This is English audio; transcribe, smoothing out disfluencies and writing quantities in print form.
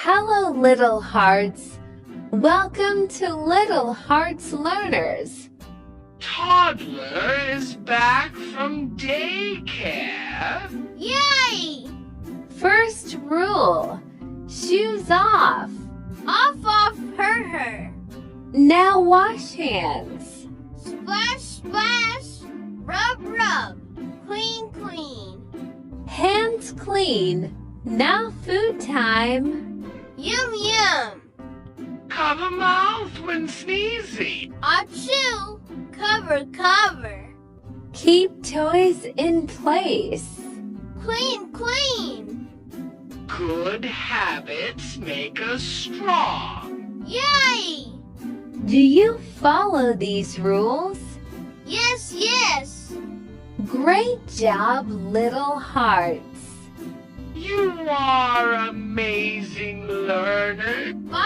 Hello, little hearts. Welcome to Little Hearts Learners. Toddler is back from daycare. Yay! First rule, shoes off. Off, her. Now wash hands. Splash, splash. Rub. Clean. Hands clean. Now food time. Yum. Cover mouth when sneezing. Achoo. Cover. Keep toys in place. Clean. Good habits make us strong. Yay! Do you follow these rules? Yes. Great job, little hearts. You are amazing learner. Bye.